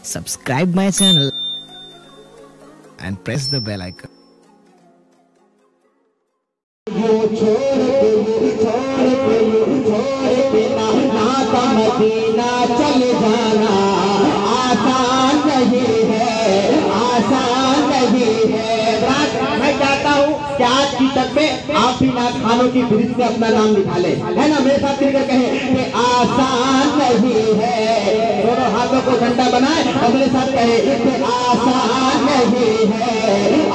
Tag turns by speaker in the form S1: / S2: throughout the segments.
S1: subscribe my channel and press the bell icon.
S2: Medina चले जाना आसान नहीं है, आसान नहीं है। मैं चाहता हूँ कि आज की तक में आप भी ना खानों की फहरिस्त में अपना नाम लिखा ले, है ना। मेरे साथ मिलकर कहें कि आसान नहीं है। दोनों हाथों को झंडा बनाए और मेरे साथ कहे कि आसान नहीं है,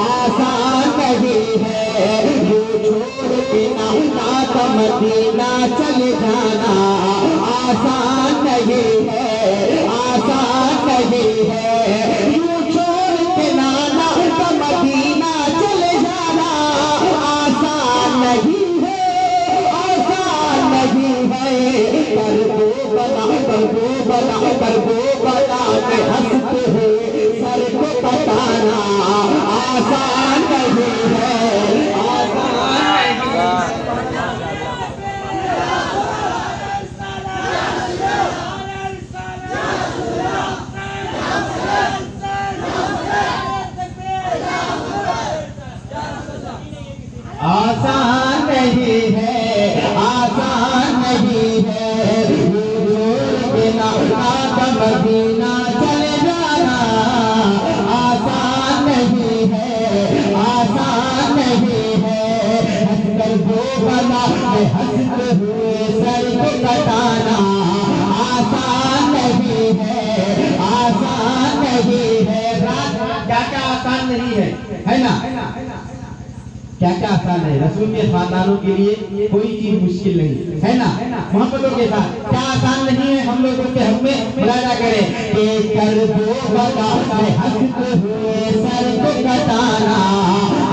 S2: आसान नहीं है। ये छोड़ के ना मदीना चले जाना आसान नहीं है, आसान नहीं है। यूं छोड़ के नाना का मदीना चले जाना आसान नहीं है, आसान नहीं है। कर दो बला में हंसते हुए सर को कटाना आसान नहीं है, आसान नहीं है। आसान नहीं है, आसान नहीं है। मदीना चले जाना आसान नहीं है, आसान नहीं है। हंसकर दो बला में हंसते हुए सर को कटाना आसान नहीं है, आसान नहीं है। क्या क्या आसान नहीं है ना। क्या क्या आसान है। रसूल के खानदानों के लिए कोई चीज मुश्किल नहीं है ना। मोहब्बतों के साथ क्या आसान नहीं है। हम लोगों के हक में मुलाजा करें कि कर दो बला में हंसते हुए सर को कटाना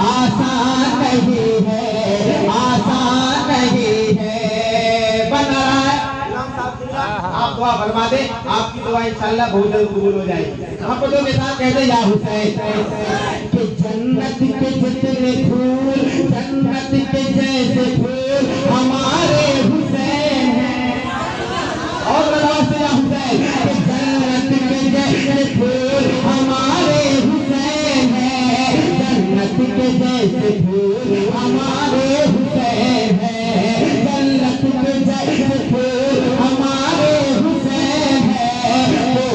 S2: आसान नहीं है, आसान नहीं है। बन रहा है आप दुआ फरमा दे, आपकी दुआ इंशाअल्लाह बहुत जल्द कबूल हो जाएगी। मोहब्बतों के साथ कहते या हुसैन कि जन्नत के जितने फूल, जन्नत के जैसे फूल हमारे हुसैन हैं। और आवाज से या हुसैन कि जन्नत के जैसे फूल हमारे हुसैन हैं, जन्नत के जैसे फूल हमारे हुसैन हैं, जन्नत के जैसे फूल हमारे हुसैन हैं। तो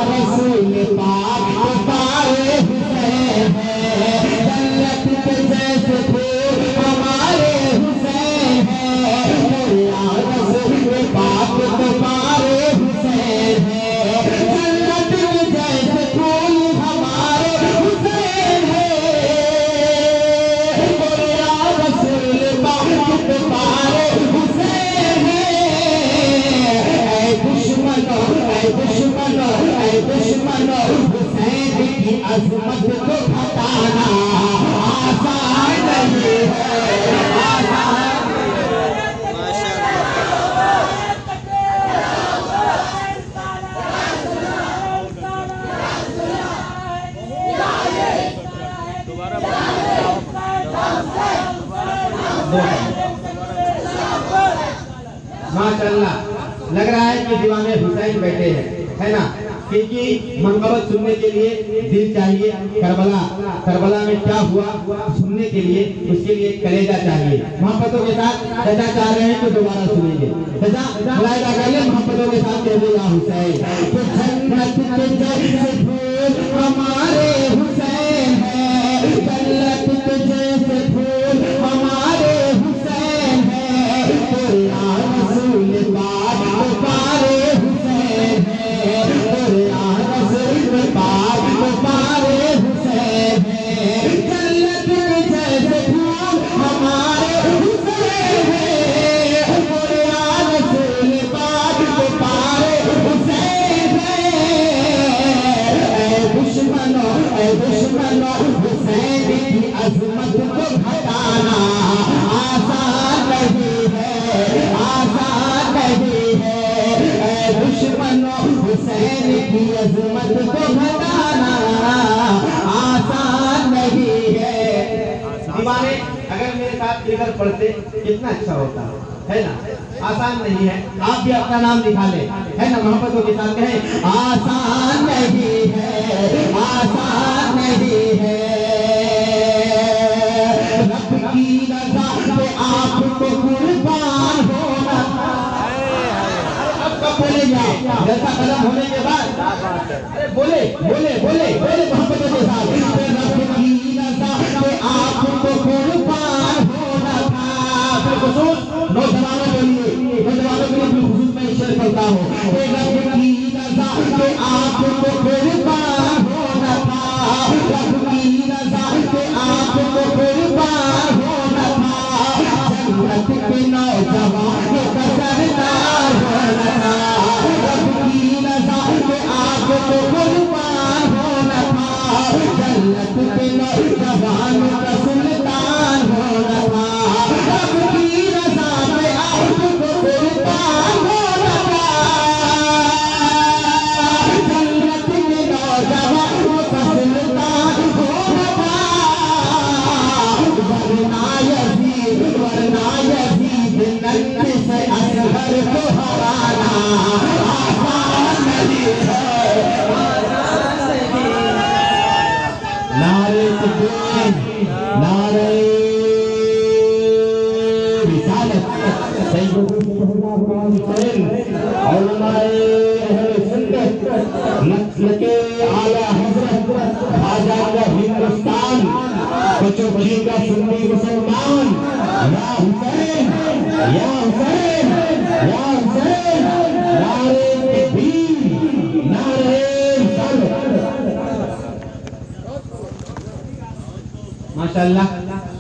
S2: रसूल पाक हमारे हुसैन हैं, जन्नत के जैसे फूल हमारे हुसैन हैं। रसूल पाक हमारे हुसैन हैं, जन्नत के जैसे फूल हमारे हुसैन हैं। रसूल पाक हमारे हुसैन हैं। ऐ दुश्मनों, ऐ दुश्मनों, ऐ दुश्मनों, हुसैन की अजमत को घटाना आसान नहीं है, आसान। माशाअल्लाह लग रहा है कि दीवाने हुसैन बैठे हैं, है ना। क्योंकि मनकबत सुनने के लिए दिल चाहिए। करबला में क्या हुआ सुनने के लिए उसके लिए कलेजा चाहिए। मोहब्बतों के साथ सजा चाह रहे हैं तो दोबारा सुनेंगे। सजा मुलाहिदा कर ले, मोहब्बतों के साथ कह दे या हुसैन कि जन्नत के जैसे फूल हमारे हुसैन हैं, जन्नत के जैसे फूल हमारे हुसैन हैं। रसूल पाक हमारे हुसैन हैं, रसूल पाक हमारे हुसैन हैं, जन्नत के जैसे फूल हमारे हुसैन हैं। रसूल पाक हमारे हुसैन हैं। ऐ दुश्मनों, ऐ दुश्मनों, हुसैन की अजमत को घटाना आसान नहीं है, आसान नहीं है। ऐ दुश्मनों, हुसैन की अजमत को घटाना आसान नहीं है। दीवाने अगर मेरे साथ लेकर पढ़ते कितना अच्छा होता है ना। आसान नहीं है। आप भी अपना नाम लिखा ले, है ना। मोहब्बतों के साथ कहें आसान नहीं जलसा खत्म होने के बाद अरे बोले बोले बोले बोले मोहब्बत के साथ रब की रज़ा पे आपको कुर्बान होना था। बिलखुसूस नौजवानों के लिए बिलखुसूस मैं शेयर करता हूँ, रब की रज़ा पे आपको कुर्बान होना था, रब की रज़ा पे आपको कुर्बान होना था, जन्नत के नौजवानों का सरदार होना था, रब की रज़ा पे आपको कुर्बान होना था, जन्नत के नौजवानों का सुल्तान होना था, रब की रज़ा पे आपको कुर्बान होना था, जन्नत के नौजवानों का सुल्तान होना था, वरना यज़ीद नन्हे से असगर को हराना आसान नहीं है। नारे तकबीर, नारे रिसालत, नस्ल के आला हज़रत ख्वाजा हिंदुस्तान बचोबड़ी का सुन्नी मुसलमान या हुसैन या हुसैन या हुसैन, नारे तकबीर, नारे रिसालत। माशाअल्लाह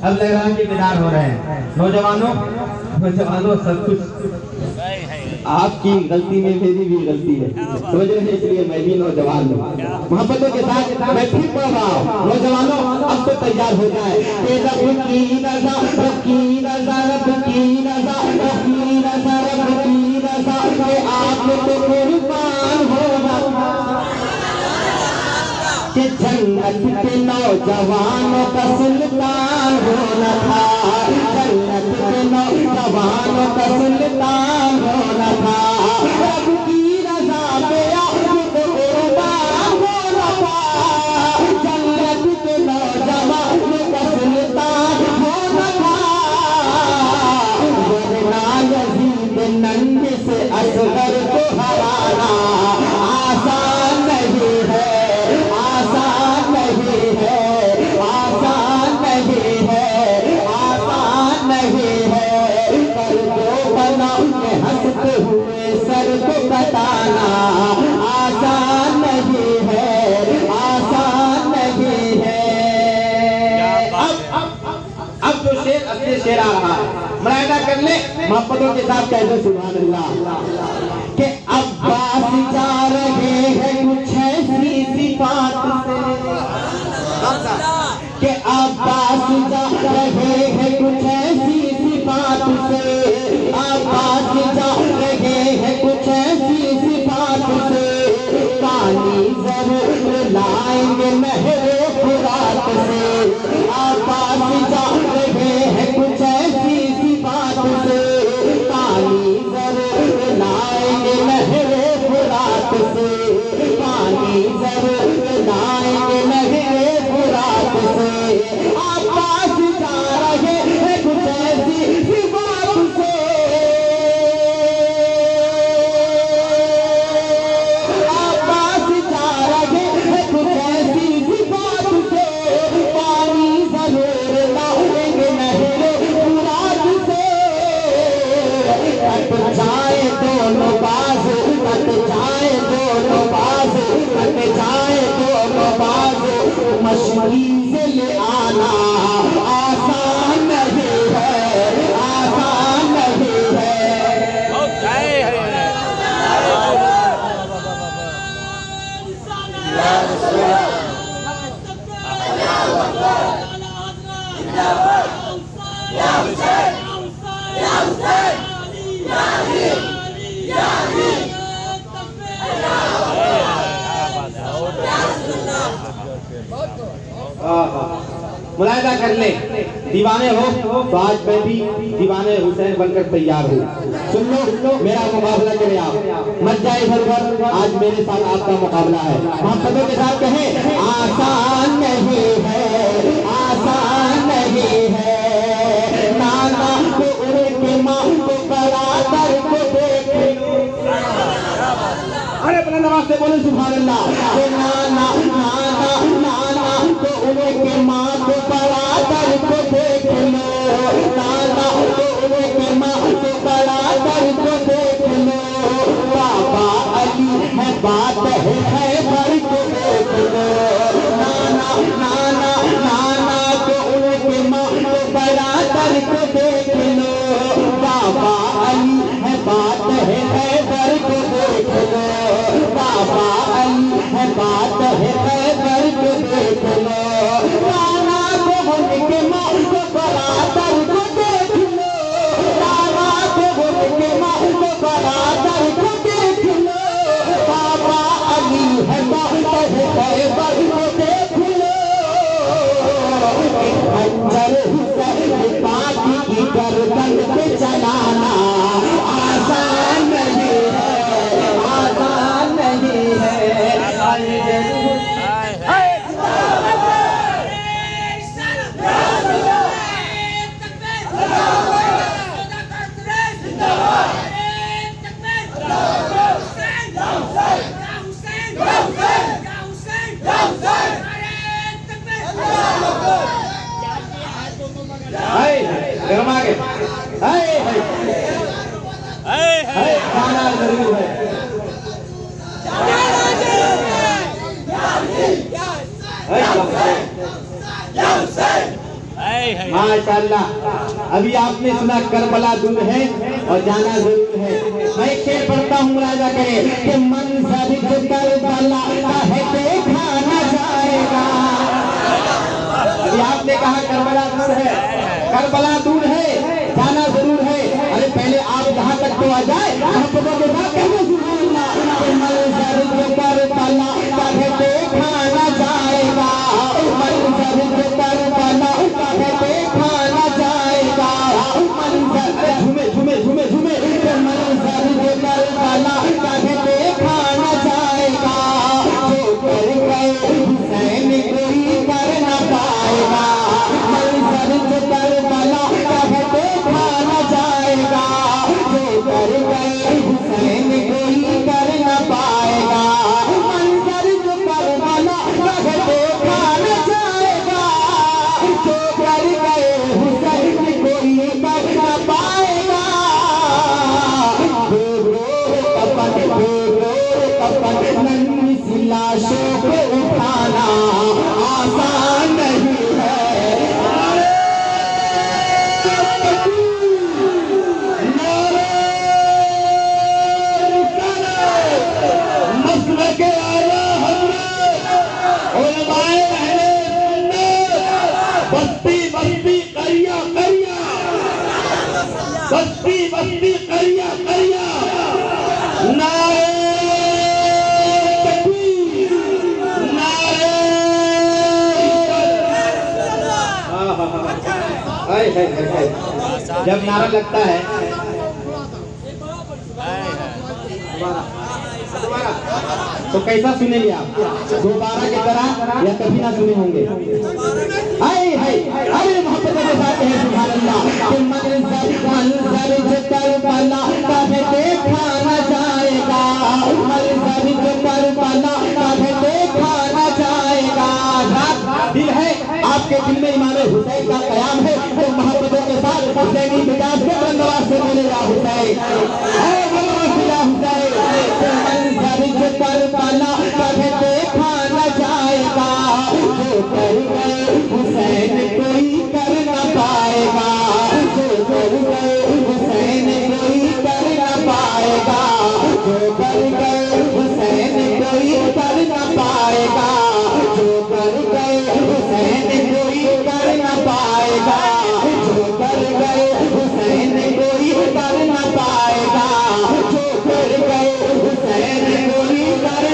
S2: अब लग रहा है कि दीदार हो रहे हैं। नौजवानों सब कुछ आपकी गलती में मेरी भी गलती है, समझ रहे हैं, इसलिए मैं भी नौजवान हूँ। मोहब्बतों के साथ मैं फिर पढ़ रहा हूँ। नौजवानों अब तो तैयार हो जाए। रब की रज़ा, रब की रज़ा, रब की रज़ा, रब की रज़ा, रब की रज़ा पे आपको कुर्बान होना था, कि जन्नत के नौजवानों का सुल्तान होना था, जन्नत के नौजवानों का सुल्तान होना था, रब की रज़ा पे आपको कुर्बान होना था, जन्नत के नौजवानों का सुल्तान होना था, वरना यज़ीद नन्हे से असगर को हराना आसान नहीं है, आसान नहीं है, आसान नहीं है, आसान नहीं है, कर दो बना के हंसते हुए सर को कटाना आसान नहीं है, आसान नहीं है। अब जो शेर अपने शेर आ रहा है, मुलाहिदा कर ले, मोहब्बतों के साथ कह दो सुभान अल्लाह, कि अब्बास जा रहे हैं कुछ ऐसी सिफात से, कि अब्बास जा रहे हैं कुछ ऐसी सिफात से, अब्बास जा रहे हैं कुछ ऐसी सिफात से, पानी जरूर लाएंगे नहरे फुरात से, अब्बास जा रहे हैं कुछ ऐसी सिफात से, पानी जरूर लाएंगे नहरे फुरात से, पानी जरूर लाएंगे नहरे फुरात से, अब्बास जा रहे हैं कुछ ऐसी सिफात से, अब्बास जा रहे हैं कुछ ऐसी सिफात से, पानी जरूर लाएंगे नहरे फुरात से, कट जाए दोनों बाजू, कट जाए दोनों बाजू, कट जाए दोनों बाजू, मशहूरी से ले आना आसान नहीं है, आसान नहीं है। मुलाहिदा कर ले, दीवाने हो तो आज मैं भी दीवाने हुसैन बनकर तैयार हूँ। सुन लो मेरा मुकाबला करें आप, मत जाए इधर उधर, आज मेरे साथ आपका मुकाबला है। मोहब्बतों के साथ कहें आसान नहीं है, आसान नहीं है, नाना को उड़े के माँ को बराबर को देख बुलंद आवाज से बोले सुभान अल्लाह। के नाना नाना नाना तो उनके माँ को बड़ा दर्द देख लो, नाना तो उनके माँ को बड़ा दर्द देख लो, बाबा अली है बात है खैबर को देख लो, नाना नाना नाना तो उनके माँ को बड़ा दर्द देख लो, बाबा अली है बात है खैबर को देख लो, बाबा अली है बात है खैबर को देख लो, नाना को उनके माँ को बड़ा दर्द देख लो, नाना को उनके माँ को बड़ा दर्द देख लो, बाबा अली है बात है खैबर को देख लो, खंजर हुसैन पाक की गर्दन पे चलाना आसान नहीं है, आसान नहीं है। गरमा के खाना जरूर है। माशाअल्लाह, अभी आपने सुना करबला दूर है और जाना जरूर है। मैं शेर पढ़ता हूँ, राजा करे कि मंजर जो करबला है देखा न जाएगा। अभी आपने कहा करबला दूर है, करबला दूर है, जाना जरूर है। अरे पहले आप यहाँ तक तो आ जाए, मोहब्बतों के साथ कहते सुभान अल्लाह। मंजर जो करबला है देखा न जाएगा, मंजर जो करबला है देखा न जाएगा, मंजर झूमे झूमे झूमे झूमे मंजर जो करबला है देखा न जाएगा, जो कर गए हुसैन कोई कर न पाएगा, मंजर जो करबला है देखा न जाएगा, जो कर गए हुसैन कोई कर न पाएगा, मंजर जो करबला है देखा न जाएगा, जो कर गए हुसैन कोई कर न पाएगा। कपन नन्ही सी लाशों को उठाना आसान नहीं है। मसलक आला हज़रत उलमाए अहले सुन्नत, बस्ती बस्ती करिया करिया, बस्ती बस्ती करिया करिया, नारे तकबीर, नारे जब नारा लगता है तो कैसा सुनेंगे आप? दोबारा की तरह या कभी ना सुने होंगे? अरे मोहब्बत के साथ है सुभान अल्लाह। मंजर जो करबला है देखा न जाएगा, मंजर जो करबला है देखा न जाएगा। दिल है आपके दिल में इमाम हुसैन का कयाम है, तो मोहब्बतों के साथ हुसैनी मिजाज के बंदोबस्त से मिलेगा हुसैन, मंजर जो करबला है देखा न जाएगा, जो कर गए हुसैन कोई कर न पाएगा, जो कर गए हुसैन कोई कर न पाएगा, जो कर गए हुसैन कोई कर न पाएगा, जो कर गए हुसैन कोई कर न पाएगा, जो कर गए हुसैन कोई कर न पाएगा, जो कर गए हुसैन कोई कर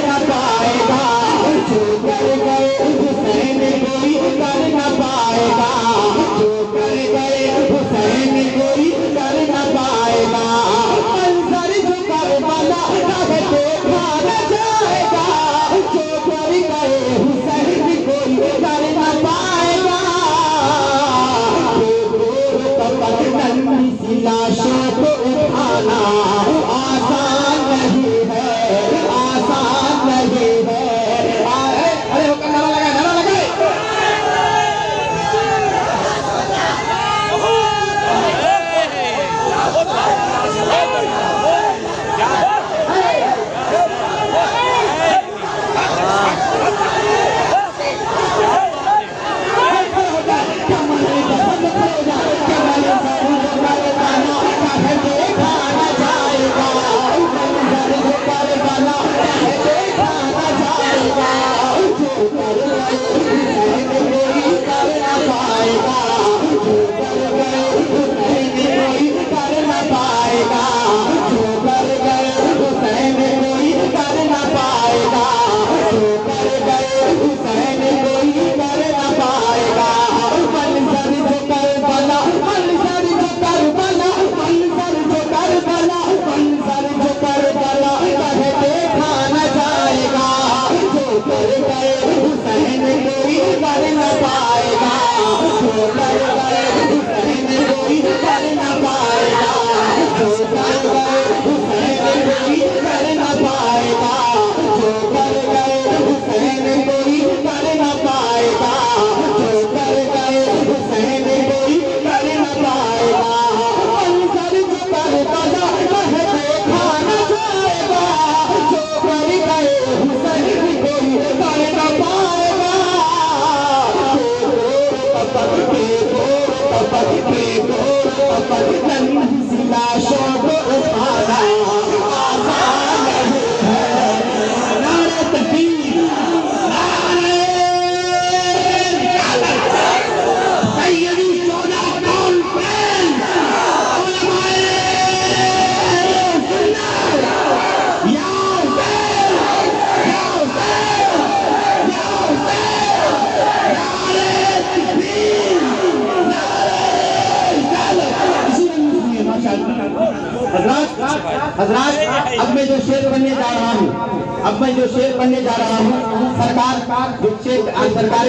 S2: अब मैं जो शेर पढ़ने जा रहा हूँ, सरकार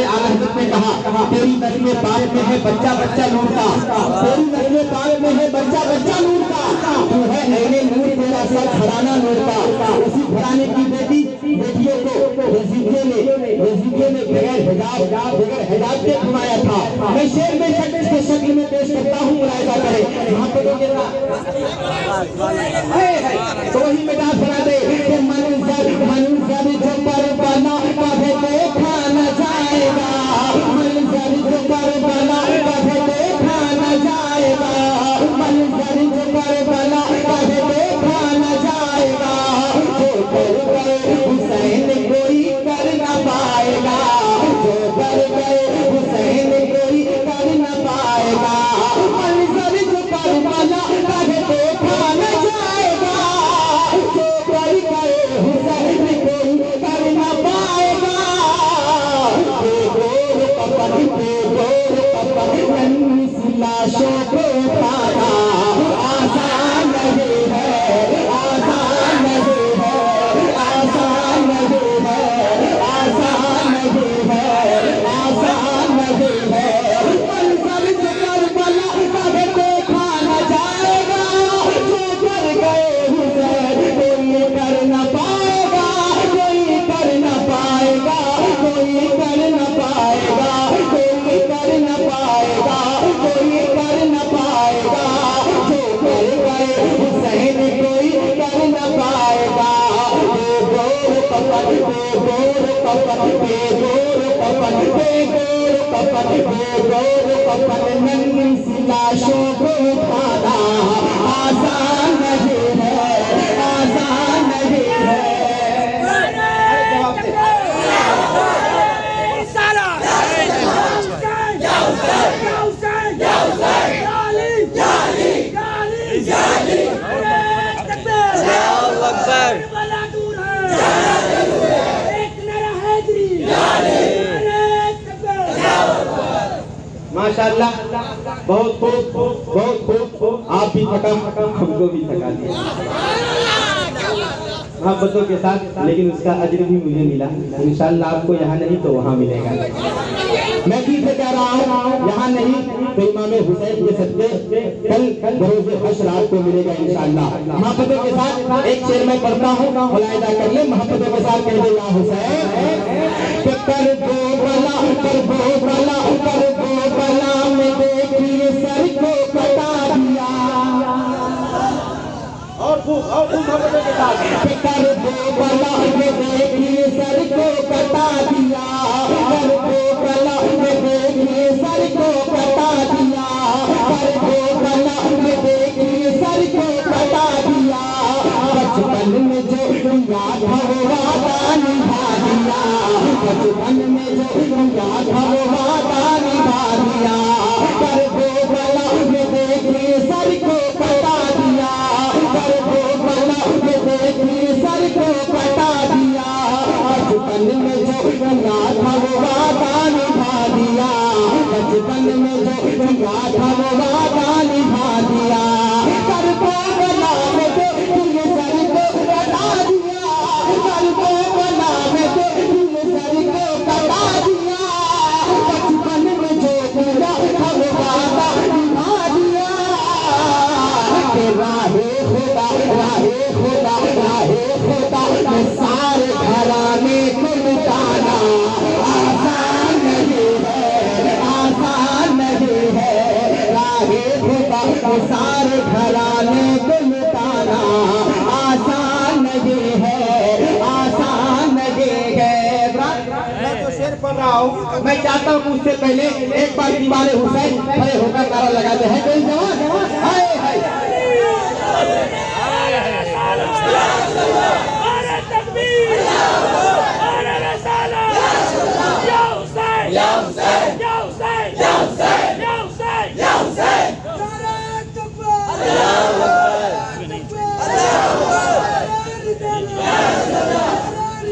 S2: आला हज़रत ने कहा, तेरी नस्ल पाक में है बच्चा बच्चा नूर का, तेरी नस्ल पाक में है बच्चा बच्चा नूर का, तू है अहले नूर, तेरा सर घराना नूर का। उसी घराने की बेटियों को यजीदियों ने बगैर हिजाब के घुमाया था। मैं शेर में शक्ल में पेश करता हूँ, मुलाहिजा करें। तो वही में डांस बना दे कि मंजर जो पर बना कभी देखा न जाएगा, मंजर जो पर बना कभी देखा न जाएगा, मंजर जो पर बना कभी देखा न जाएगा, जो कर गए हुसैन कोई कर न पाएगा, जो कर गए हुसैन कोई कर न पाएगा, मंजर जो पर बना कभी देखा न जाएगा, जो कर गए हुसैन कोई कर न पाएगा। लाशों को उठाना आसान नहीं है, आसान नहीं है, आसान नहीं है, आसान नहीं है, आसान नहीं है। मंजर जो करबला कभी देखा न जाएगा, जो कर गए हुसैन कोई कर न पाएगा, कोई कर न पाएगा, कोई कर न पाएगा, कोई कर न पाएगा, कोई कर न पाएगा, जो कर गए हुसैन कोई कर न पाएगा। बेगोर पपन, बेगोर पपन, बेगोर पपन, बेगोर पपन, बेगोर पपन, नन्ही सी लाशों को उठाना आसान नहीं है, आसान नहीं है। माशाअल्लाह, बहुत खूब, बहुत खूब। आप भी थका, हमको भी थका दिया मोहब्बतों के साथ, लेकिन उसका अजर भी मुझे मिला। इंशाअल्लाह आपको यहाँ नहीं तो वहाँ मिलेगा। मैं फिर से कह रहा हूँ, यहाँ नहीं तो इमाम हुसैन के सदक़े कल बरोज़े हश्र आपको मिलेगा इंशाअल्लाह। मोहब्बतों के साथ एक शेर मैं पढ़ता हूँ, मुलाहिजा कर ले। मोहब्बतों के साथ कह दे या हुसैन कि कर दो बला, कर दो बला, कर दो बला में देखिए सर को कटा दिया। और मोहब्बतों के साथ कर दो बला में देखिए सर को कटा दिया, कर दो बला में देखिए सर को कटा दिया, कर दो बला में देखिए सर को कटा दिया। बचपन में जो याद था वो वादा निभा दिया, बचपन में जो याद था वो वादा निभा दिया। कर दो बला में देखिए सर को कटा दिया, कर दो बला में देखिए सर को कटा दिया। बचपन में जो याद था वो वादा निभा दिया, बचपन में जो याद था वो वादा निभा दिया। कर दो बला में देखिए सर को कटा दिया, कर दो बला में देखिए सर को कटा दिया। बचपन में जो याद था वो वादा निभा दिया। राहे खुदा, राहे खुदा, राहे खुदा में सारे घराने को लुटाना आसान नहीं है, आसान नहीं है। राहे खुदा में सारे घराने को लुटाना आसान नहीं है, आसान नहीं है। मैं तो शेर पढ़ रहा हूँ, मैं चाहता हूँ उससे पहले एक बार दीवारे हुसैन खड़े होकर नारा लगाते हैं, कोई जवान हाय हाय।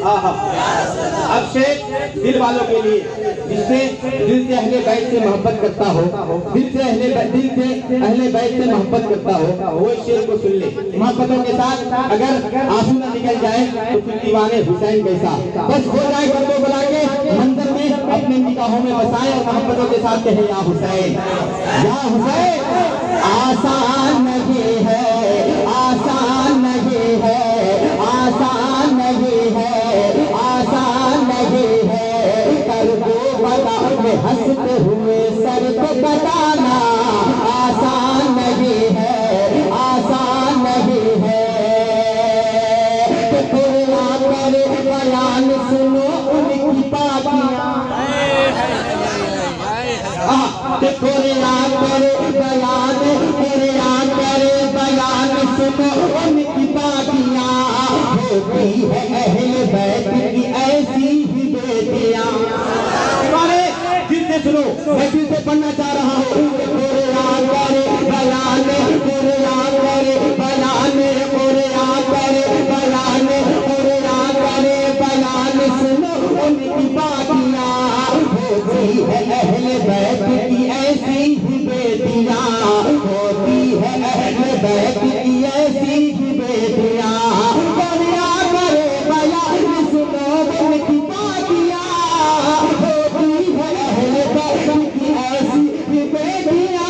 S2: अब शेख दिल वालों के लिए, जिससे दिल से अहले बैत से मोहब्बत करता हो, दिल से अहले बैत से मोहब्बत करता हो, वो शेर को सुन ले। मोहब्बतों के साथ अगर आंसू न निकल जाए तो फिर दीवाने हुसैन कैसा, बस हो जाए गर्दो बुला के मंदिर में अपने निगाहों में बसाए और मोहब्बतों के साथ कहे या हुसैन, या हुसैन। आसान नहीं है, आसान नहीं है, आसान नहीं है, आसान नहीं है, कर दो बता में हंसते हुए सर को बताना। आसान नहीं है, आसान नहीं है, कुरान करे बयान सुनो उनकी पाकियां, कुरान करे बयान, कुरान करे बयान सुनो उनकी पाकियां, होती है अहले बैत की ऐसी ही बेटियां। दिल से सुनो, मैं दिल से पढ़ना चाह रहा हूँ। कुरान करे बयान, कुरान करे बयान, कुरान करे बयान, कुरान करे बयान सुनो उनकी बातियां, होती है अहले बैत की ऐसी ही बेटियां, होती है अहले बैत की ऐसी ही बेटियां, कुरान करे बयान सुनो उनकी बातियां, होती है अहले बैत की ऐसी ही बेटियां,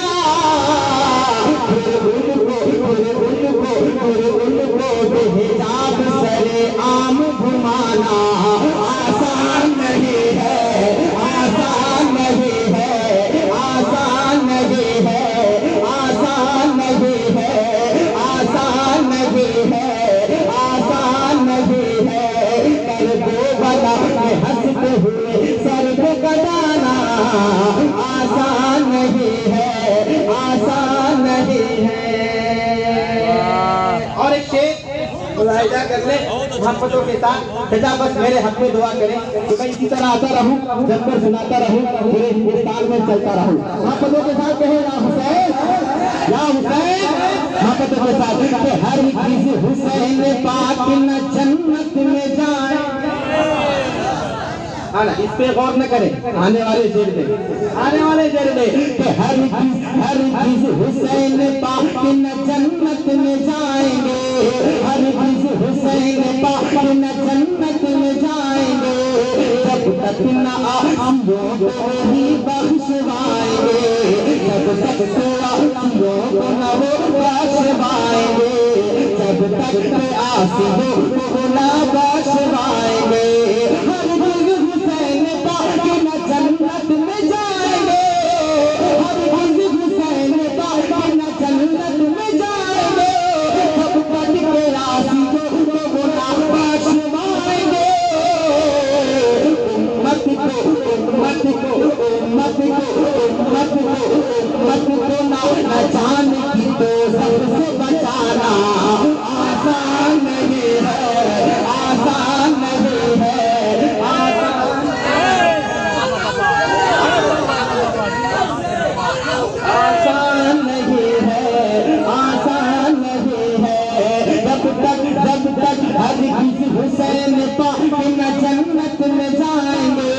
S2: हिजाब सरे आम घुमाना आसान नहीं है, आसान नहीं है, आसान नहीं है, आसान नहीं है, आसान नहीं है, आसान नहीं है, कर दो बता के हंसते हुए सर को कटाना आसान नहीं है, आसान नहीं है। और एक शेर मुलाहिजा कर ले मोहब्बतों के साथ, बेटा बस मेरे हक में दुआ करें कि मैं इसी तरह आता रहूं, जब कर सुनाता रहूं, पूरे हिंदुस्तान में चलता रहूं। मोहब्बतों के साथ कहे या हुसैन, या हुसैन। मोहब्बतों के साथ हर किसी हुसैन पाक न जन्नत में जाए। इस पे गौर न करें, आने वाले शेर में, आने वाले शेर में कि हर किस हुसैन पाक न जन्नत में जाएंगे, हर किस हुसैन पाक न जन्नत में जाएंगे, जब तक न आसियों को नहीं बख्शवाएंगे, जब तक आसियों को न वो बख्शवाएंगे, जब तक आसियों को न बख्शवाएंगे, जन्नत में जाएंगे, हर हुसैन पाक न जन्नत में जाएंगे, जब तक के आसियों को वो ना बख्शवाएंगे। उम्मत को ना जाने की तो सबसे बचाना आसान नहीं है, आसान नहीं है, आसान नहीं है, आसान नहीं है, जब तक हर किसी हुसैन पाक न जन्नत में जाएंगे,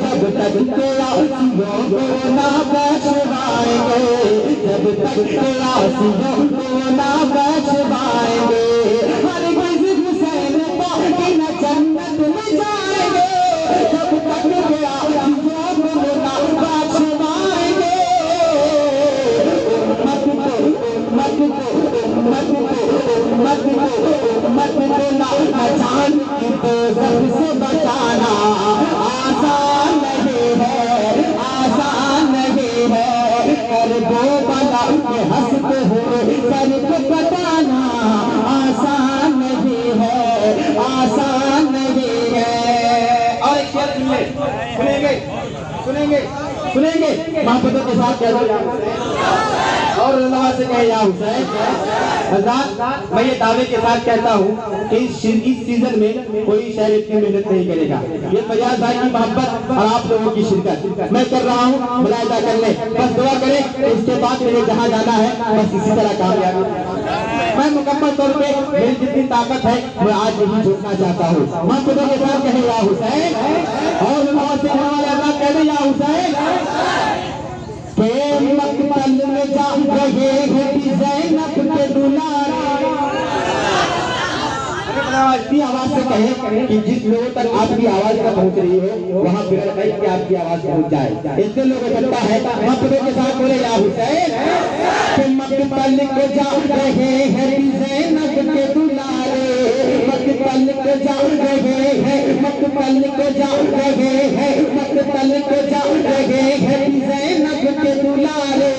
S2: जब तक आसियों को ना बख्शवाएंगे, जब तक आसियों को ना बख्शवाएंगे, हर किसी हुसैन पाक न जन्नत में जाएंगे, जब तक आसियों को ना बख्शवाएंगे। उम्मत को ना जान की तो सबसे बचाना आसान नहीं है, आसान नहीं है, कर दो बला के हंसते हुए सर को बताना आसान नहीं है, आसान नहीं है। और एक शेर सुनेंगे, सुनेंगे, सुनेंगे मोहब्बतों के साथ कह दो और अल्लाह से कहे या हुसैन। हज़रात मैं ये दावे के साथ कहता हूँ कि इस सीजन में कोई शायर इतनी मेहनत नहीं करेगा, ये फयाज भाई की मोहब्बत और आप लोगों की शिरकत मैं कर रहा हूँ, मुलाहिजा कर ले, बस दुआ करें, इसके बाद मुझे जहाँ जाना है बस इसी तरह कामयाबी मैं मुकम्मल तौर पे मेरी जितनी ताकत है मैं आज यही छोड़ना चाहता हूँ। मैं खुदा के साथ कहे या हुसैन और अल्लाह कहते या हुसैन के मकतल में जा रहे हैं ज़ैनब के दुलारे। इतनी आवाज से कहे कि जिस लोगों तक आपकी आवाज का पहुंच रही हो वहां बिगड़ गई कि आपकी आवाज पहुंच जाए। इतने लोग इकट्ठा है मकतल के साथ बोले या हुसैन के मकतल को जा रहे हैं ज़ैनब के दुलारे। मकतल को जा रहे हैं मकतल को जा रहे हैं मकतल को जा रहे हैं ज़ैनब के दुलारे।